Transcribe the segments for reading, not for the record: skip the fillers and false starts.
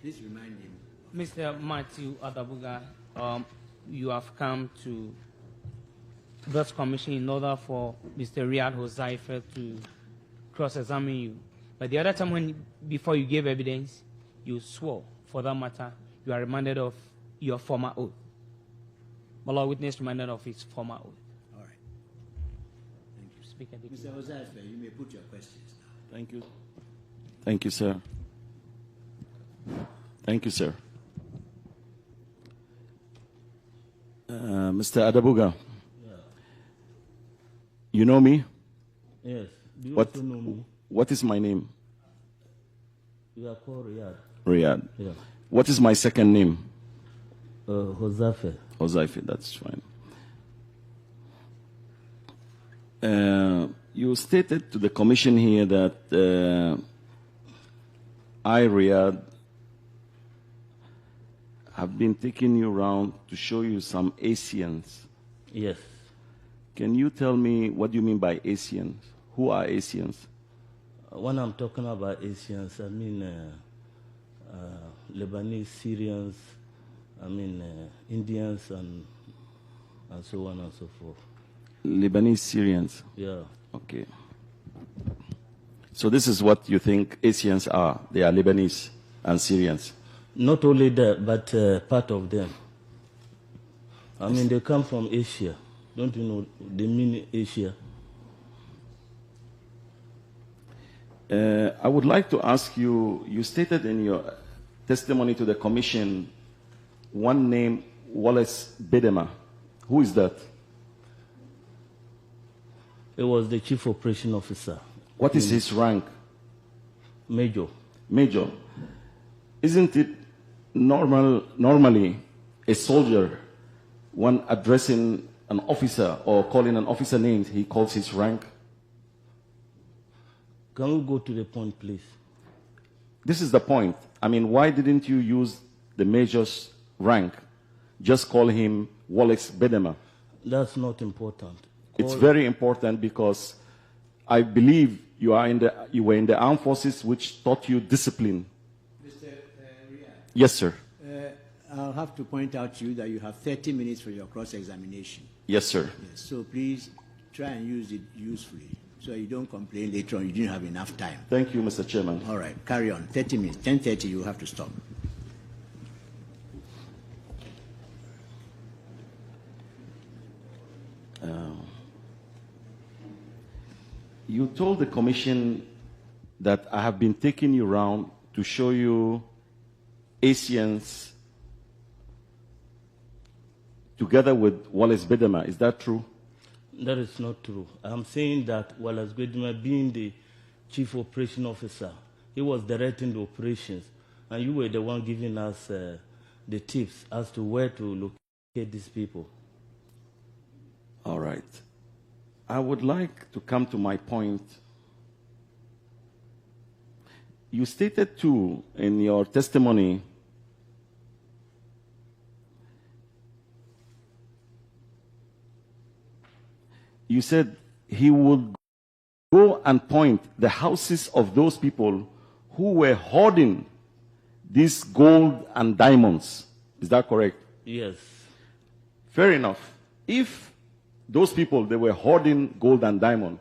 Please remind him. Mr. Matthew Adabuga, you have come to this commission in order for Mr. Riyad Hosaifa to cross-examine you. But the other time before you gave evidence, you swore, for that matter, you are reminded of your former oath. My witness reminded of his former oath. All right. Thank you. Speaker, Mr. Hosaifa, you may put your questions now. Thank you. Thank you, sir. Thank you, sir. Mr. Adabuga, you know me? Yes. Do you What, also know me? what is my name? You are called Riyad. Riyad. Yeah. What is my second name? Hosaifa. Hosaifa, that's fine. You stated to the commission here that I, Riyad, have been taking you around to show you some Asians. Yes. Can you tell me what you mean by Asians? Who are Asians? When I'm talking about Asians, I mean Lebanese, Syrians, I mean Indians, and so on and so forth. Lebanese, Syrians. Yeah. Okay. So this is what you think Asians are. They are Lebanese and Syrians. Not only that, but part of them. I mean, they come from Asia. Don't you know they mean Asia? I would like to ask you, you stated in your testimony to the commission one name, Wallace Bedema. Who is that? It was the chief operation officer. What is his rank? Major. Major. Isn't it normally a soldier, when addressing an officer or calling an officer names, he calls his rank? Can we go to the point, please? This is the point. I mean, why didn't you use the major's rank? Just call him Wallace Bedema. That's not important. It's very important because I believe you were in the armed forces, which taught you discipline. Mr. Riyad. Yes, sir. I'll have to point out to you that you have 30 minutes for your cross-examination. Yes, sir. Yes, so please try and use it usefully so you don't complain later on you didn't have enough time. Thank you, Mr. Chairman. All right, carry on. 30 minutes. 10:30, you have to stop. You told the commission that I have been taking you around to show you Asians together with Wallace Bedema. Is that true? That is not true. I'm saying that Wallace Bedema, being the chief operation officer, he was directing the operations, and you were the one giving us the tips as to where to locate these people. All right. I would like to come to my point. You stated too in your testimony you said he would go and point the houses of those people who were hoarding these gold and diamonds. Is that correct? Yes. Fair enough. If those people, they were hoarding gold and diamond,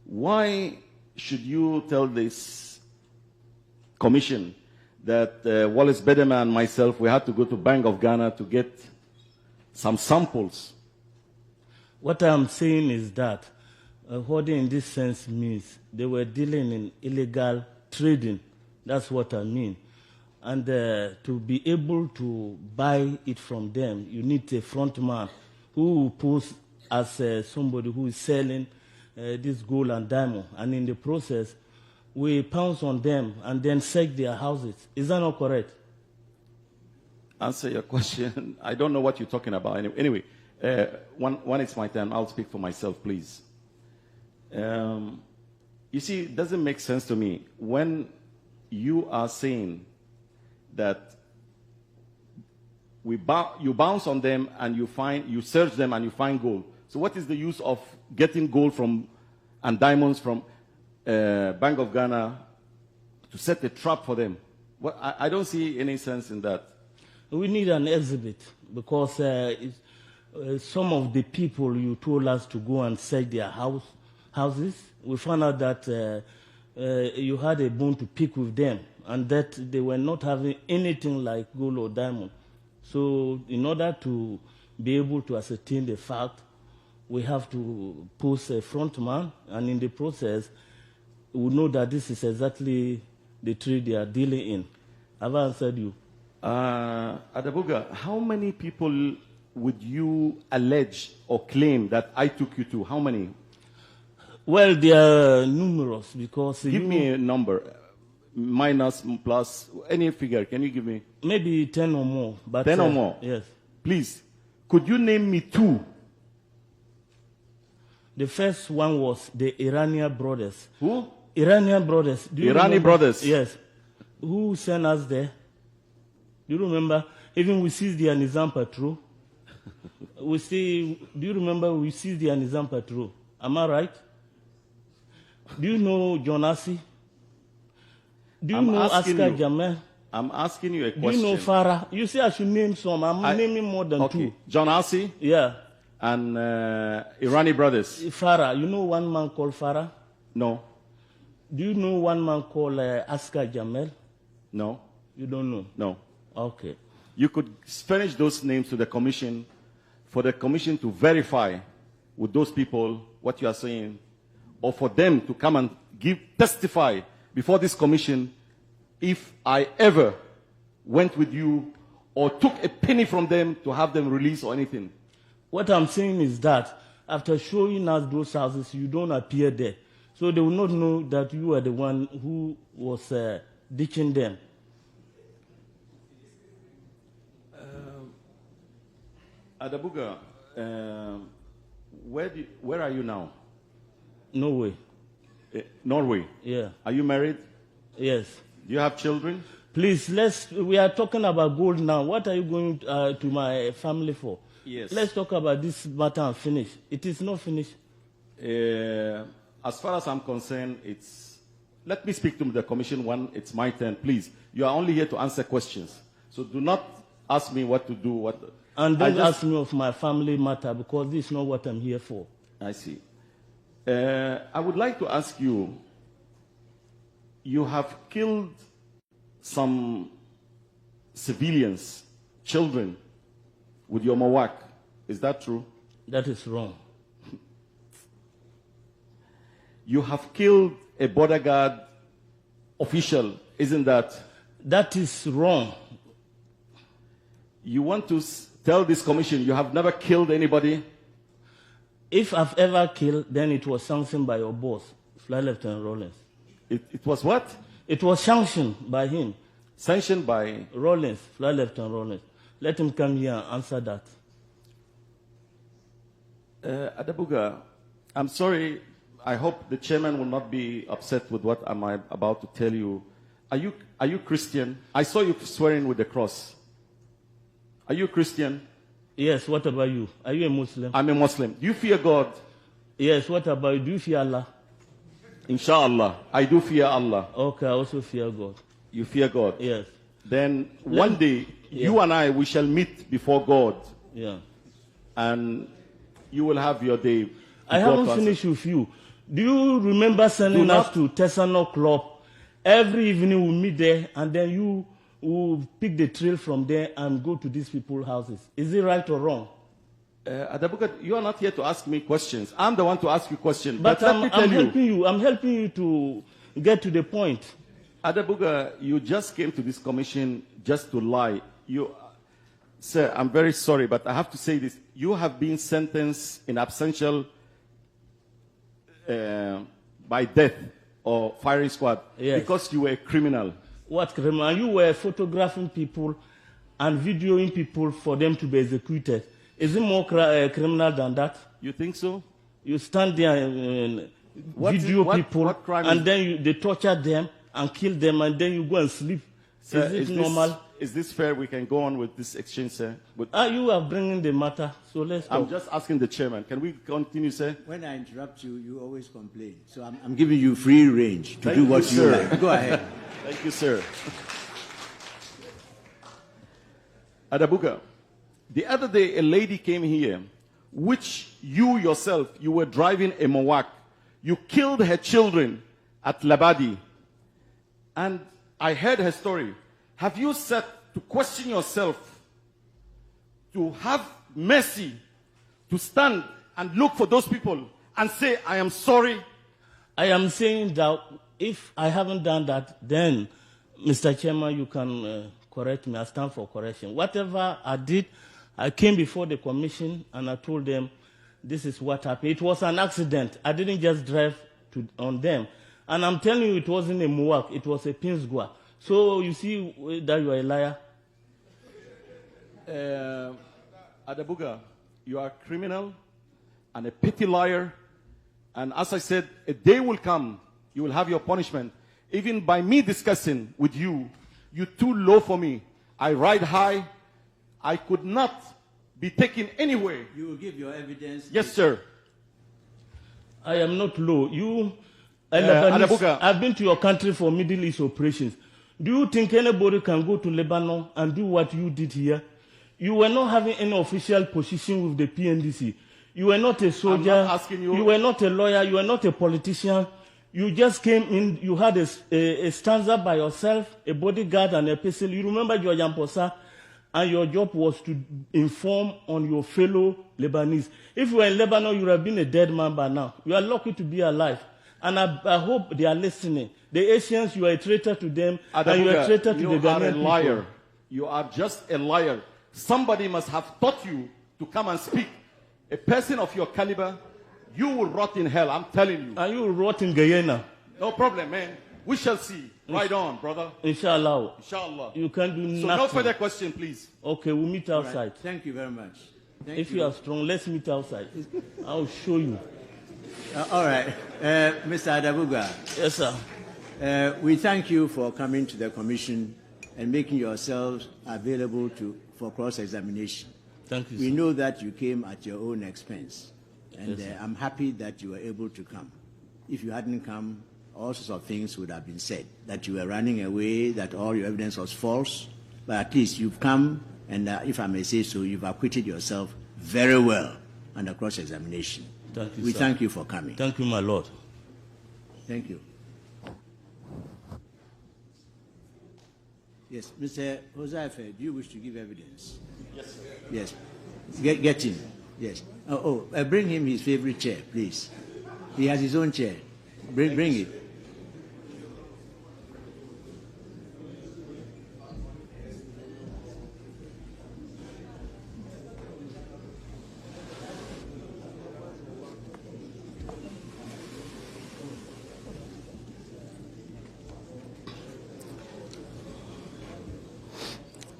why should you tell this commission that Wallace Bedema and myself, we had to go to Bank of Ghana to get some samples? What I'm saying is that hoarding in this sense means they were dealing in illegal trading. That's what I mean. And to be able to buy it from them, you need a front man who will pose as somebody who is selling this gold and diamond. And in the process, we pounce on them and then search their houses. Is that not correct? Answer your question. I don't know what you're talking about. Anyway, when it's my turn, I'll speak for myself, please. You see, it doesn't make sense to me when you are saying that you bounce on them and you search them and you find gold. So what is the use of getting gold and diamonds from Bank of Ghana to set a trap for them? Well, I don't see any sense in that. We need an exhibit because some of the people you told us to go and search their houses, we found out that you had a bone to pick with them and that they were not having anything like gold or diamond. So in order to be able to ascertain the fact, we have to post a front man, and in the process, we know that this is exactly the trade they are dealing in. Have I answered you? Adabuga, how many people would you allege or claim that I took you to? How many? Well, they are numerous because... Give me a number, minus, plus, any figure. Can you give me? Maybe 10 or more. But, 10 or more? Yes. Please, could you name me 2? The first one was the Iranian brothers. Who? Iranian brothers. Do you Iranian remember? brothers? Yes. Who sent us there? Do you remember? Even we seized the Nizam patrol. Do you remember we seized the Nizam patrol? Am I right? Do you know John Assi? Do you know Askar Jamel? I'm asking you a question. Do you know Farah? You say I should name some. I'm naming more than 2. John Assi? Yeah. And Irani brothers? Farah. You know one man called Farah? No. Do you know one man called Askar Jamel? No. You don't know? No. Okay. You could furnish those names to the commission for the commission to verify with those people what you are saying, or for them to come and testify before this commission if I ever went with you or took a penny from them to have them released or anything. What I'm saying is that after showing us those houses, you don't appear there. So they will not know that you are the one who was ditching them. Adabuga, where are you now? Norway. Norway? Yeah. Are you married? Yes. Do you have children? Please, we are talking about gold now. What are you going to my family for? Yes. Let's talk about this matter and finish. It is not finished. As far as I'm concerned, let me speak to the commission one. It's my turn. Please, you are only here to answer questions. So do not ask me what to do. And don't ask me of my family matter because this is not what I'm here for. I see. I would like to ask you, you have killed some civilians, children, with your mawak. Is that true? That is wrong. You have killed a border guard official, isn't that? That is wrong. You want to tell this commission you have never killed anybody? If I've ever killed, then it was sanctioned by your boss, Flight Lieutenant Rollins. It was what? It was sanctioned by him. Sanctioned by? Rollins, Flight Lieutenant Rollins. Let him come here and answer that. Adabuga, I'm sorry. I hope the chairman will not be upset with what I'm about to tell you. Are you Christian? I saw you swearing with the cross. Are you Christian? Yes, what about you? Are you a Muslim? I'm a Muslim. Do you fear God? Yes, what about you? Do you fear Allah? Inshallah, I do fear Allah. Okay, I also fear God. You fear God? Yes. Then one day, you and I, we shall meet before God. Yeah. And you will have your day. I haven't finished with you. Do you remember sending us to Tesano Club? Every evening we meet there, and then you will pick the trail from there and go to these people's houses. Is it right or wrong? Adabuga, you are not here to ask me questions. I'm the one to ask you questions. But I'm helping you. I'm helping you to get to the point. Adabuga, you just came to this commission just to lie. Sir, I'm very sorry, but I have to say this. You have been sentenced in absentia by death or firing squad because you were a criminal. What criminal? You were photographing people and videoing people for them to be executed. Is it more criminal than that? You think so? You stand there and video people, and then they torture them and kill them, and then you go and sleep. Sir, is it normal? Is this fair? We can go on with this exchange, sir. You are bringing the matter, so let's go. I'm just asking the chairman. Can we continue, sir? When I interrupt you, you always complain. So I'm giving you free range to do what you like. Go ahead. Thank you, sir. Adabuga, the other day a lady came here, which you yourself, you were driving a Mowak. You killed her children at Labadi. And I heard her story. Have you said to question yourself, to have mercy, to stand and look for those people and say, I am sorry? I am saying that if I haven't done that, then, Mr. Chairman, you can correct me. I stand for correction. Whatever I did, I came before the commission and I told them this is what happened. It was an accident. I didn't just drive on them. And I'm telling you, it wasn't a Mowak. It was a Pinsgua. So you see that you are a liar? Adabuga, you are a criminal and a petty liar. And as I said, a day will come, you will have your punishment. Even by me discussing with you, you're too low for me. I ride high. I could not be taken anywhere. You will give your evidence. Yes, sir. I am not low. You, Adabuga. I've been to your country for Middle East operations. Do you think anybody can go to Lebanon and do what you did here? You were not having any official position with the PNDC. You were not a soldier. I'm not asking you. You were not a lawyer. You were not a politician. You just came in. You had a stanza by yourself, a bodyguard and a pistol. You remember your Yamposa, and your job was to inform on your fellow Lebanese. If you were in Lebanon, you would have been a dead man by now. You are lucky to be alive. And I hope they are listening. The Asians, you are a traitor to them, Adabuga, and you are a traitor to the Ghanaian people. You are a liar. You are just a liar. Somebody must have taught you to come and speak. A person of your caliber, you will rot in hell, I'm telling you. And you will rot in Guyana. No problem, man. We shall see. Right on, brother. Inshallah. Inshallah. You can do So nothing. no further question, please. Okay, we'll meet All outside. right. Thank you very much. If you are strong, let's meet outside. I'll show you. All right. Mr. Adabuga, Yes, sir. we thank you for coming to the commission and making yourselves available for cross-examination. Thank you, We sir. know that you came at your own expense, and Yes, sir. I'm happy that you were able to come. If you hadn't come, all sorts of things would have been said, that you were running away, that all your evidence was false, but at least you've come, and if I may say so, you've acquitted yourself very well under cross-examination. Thank you, We sir. thank you for coming. Thank you, my Lord. Thank you. Yes, Mr. Joseph, do you wish to give evidence? Yes, sir. Yes. Get him. Yes. Bring him his favorite chair, please. He has his own chair. Bring it.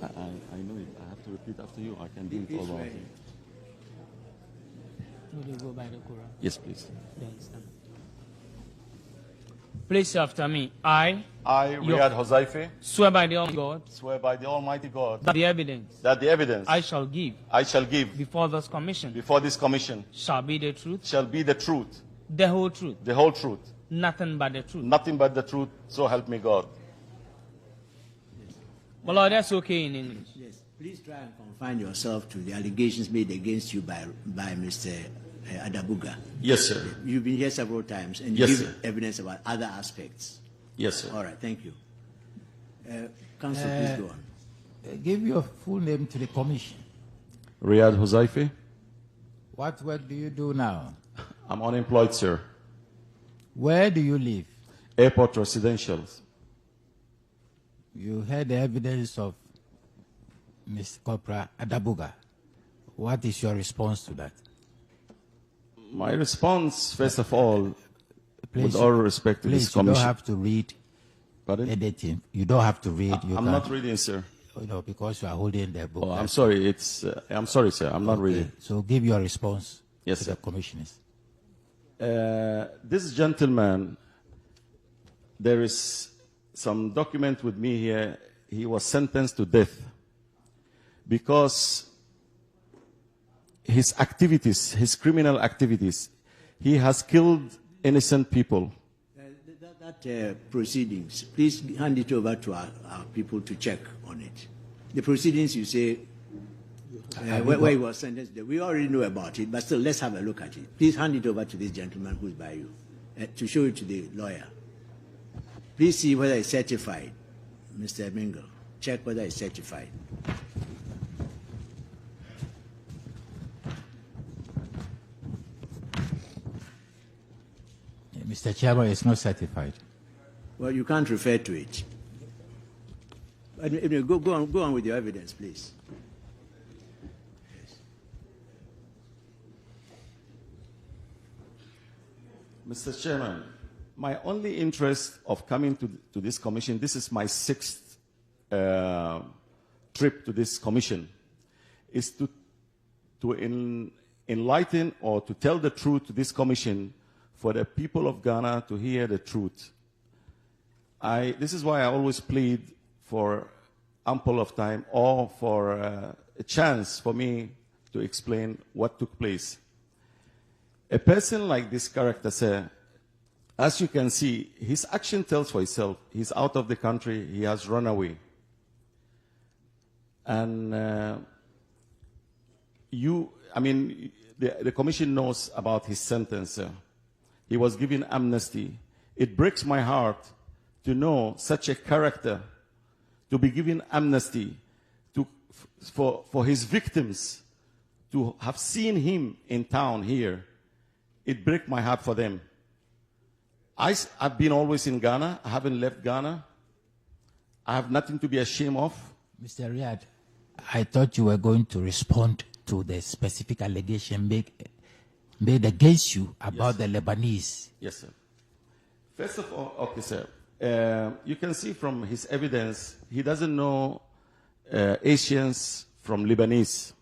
I know it. I have to repeat after you. I can do it all over. Will you go by the Quran? Yes, please. Then stand. Please after me. I I, Riyad Hozaife, swear by the Almighty God swear by the Almighty God that the evidence that the evidence I shall give I shall give before this commission before this commission shall be the truth, shall be the truth, the whole truth, the whole truth, nothing but the truth. nothing but the truth, so help me God. Well, Lord, that's okay in English. Yes. Please try and confine yourself to the allegations made against you by Mr. Adabuga. Yes, sir. You've been here several times, and you Yes, give sir. evidence about other aspects. Yes, sir. All right. Thank you. Counsel, please go on. Give your full name to the commission. Riyad Hozaife. What work do you do now? I'm unemployed, sir. Where do you live? Airport residentials. You heard the evidence of Ms. Corporal Adabuga. What is your response to that? My response, first of all, Please, with all respect to please, this you don't commission. have to read Pardon? anything. You don't have to read. You I'm can, not reading, sir. You know, because you are holding the book. Oh, I'm That's- sorry. I'm sorry, sir. I'm not Okay, reading. So give your response Yes, to sir. the commissioners. This gentleman, there is some document with me here. He was sentenced to death because his activities, his criminal activities, he has killed innocent people. Proceedings, please hand it over to our people to check on it. The proceedings, you say, Where he was sentenced. We already know about it, but still, let's have a look at it. Please hand it over to this gentleman who's by you to show it to the lawyer. Please see whether it's certified, Mr. Mingle. Check whether it's certified. Mr. Chairman, it's not certified. Well, you can't refer to it. Anyway, go on with your evidence, please. Mr. Chairman, my only interest of coming to this commission, this is my 6th trip to this commission, is to enlighten or to tell the truth to this commission for the people of Ghana to hear the truth. This is why I always plead for ample of time or for a chance for me to explain what took place. A person like this character, sir, as you can see, his action tells for itself. He's out of the country. He has run away. And the commission knows about his sentence, sir. He was given amnesty. It breaks my heart to know such a character to be given amnesty for his victims to have seen him in town here. It breaks my heart for them. I've been always in Ghana. I haven't left Ghana. I have nothing to be ashamed of. Mr. Riyad, I thought you were going to respond to the specific allegation made against you about the Lebanese. Yes, sir. First of all, okay, sir. You can see from his evidence, he doesn't know Asians from Lebanese.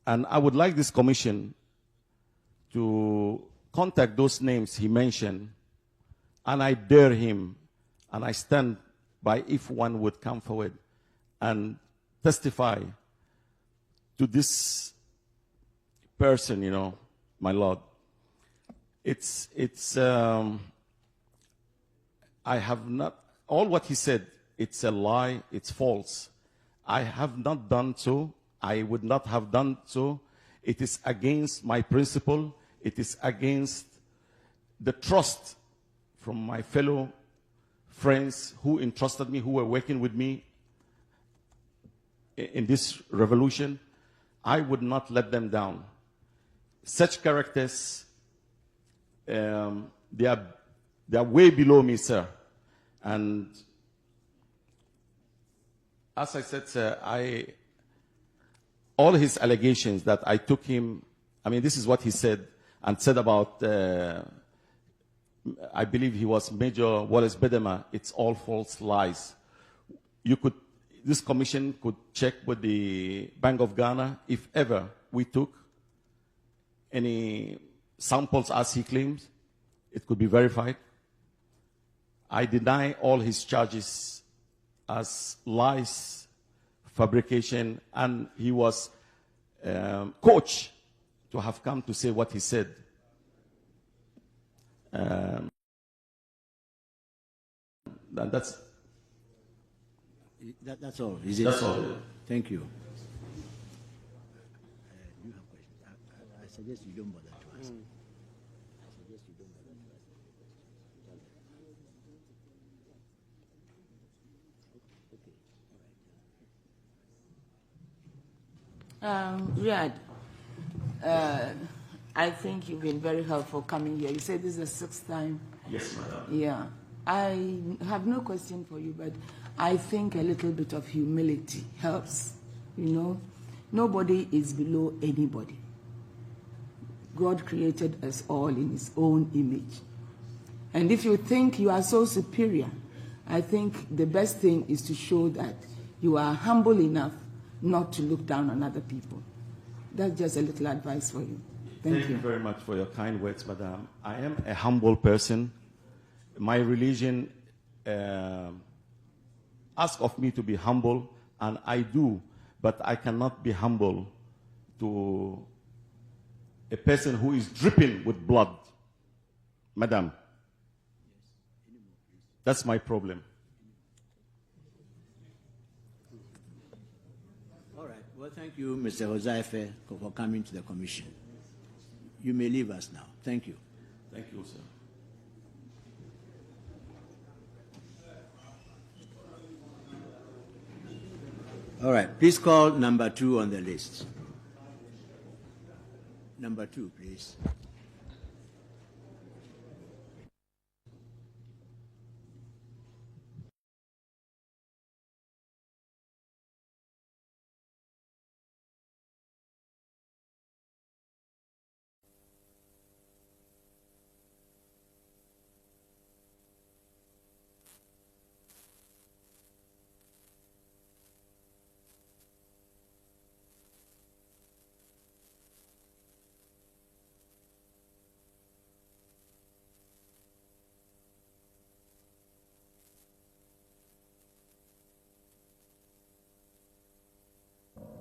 And I would like this commission to contact those names he mentioned, and I dare him, and I stand by if one would come forward and testify to this person, you know, my Lord. I have not, all what he said, it's a lie, it's false. I have not done so. I would not have done so. It is against my principle. It is against the trust from my fellow friends who entrusted me, who were working with me in this revolution. I would not let them down. Such characters, they are way below me, sir. And as I said, sir, all his allegations that I took him, I mean, this is what he said, and said about, I believe he was Major Wallace Bedema. It's all false lies. This commission could check with the Bank of Ghana if ever we took any samples as he claims. It could be verified. I deny all his charges as lies, fabrication, and he was coached to have come to say what he said. That's all. Is it? That's all. Thank you. You have questions. I suggest you don't bother to ask. Riyad, I think you've been very helpful coming here. You said this is the 6th time. Yes, madam. Yeah. I have no question for you, but I think a little bit of humility helps. You know, nobody is below anybody. God created us all in his own image. And if you think you are so superior, I think the best thing is to show that you are humble enough not to look down on other people. That's just a little advice for you. Thank you very much for your kind words, madam. I am a humble person. My religion asks of me to be humble, and I do, but I cannot be humble to a person who is dripping with blood. Madam, that's my problem. Thank you, Mr. Hozaife, for coming to the commission. You may leave us now. Thank you. Thank you, sir. All right, please call number 2 on the list. Number 2, please.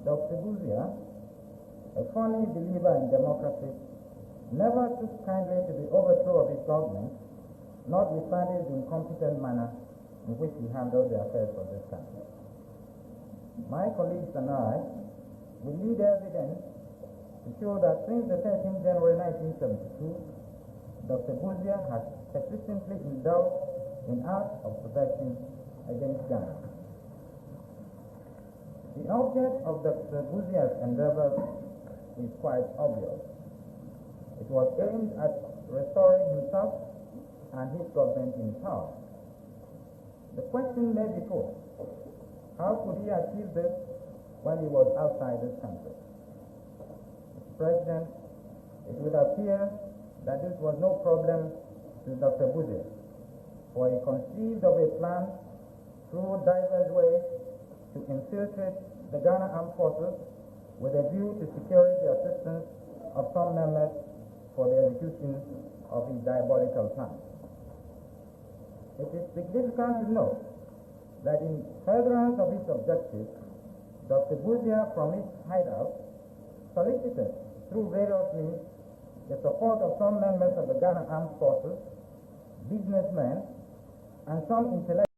Dr. Buzia, a firm believer in democracy, never took kindly to the overthrow of his government, notwithstanding the incompetent manner in which he handled the affairs of this country. My colleagues and I will lead evidence to show that since the 13th January 1972, Dr. Buzia has persistently indulged in acts of subversion against Ghana. The object of Dr. Buzia's endeavors is quite obvious. It was aimed at restoring himself and his government in power. The question may be put, how could he achieve this when he was outside this country? Mr. President, it would appear that this was no problem to Dr. Buzia, for he conceived of a plan through diverse ways to infiltrate the Ghana Armed Forces with a view to securing the assistance of some members for the execution of his diabolical plan. It is significant to note that in furtherance of his objectives, Dr. Buzia from his hideout solicited through various means the support of some members of the Ghana Armed Forces, businessmen, and some intellectuals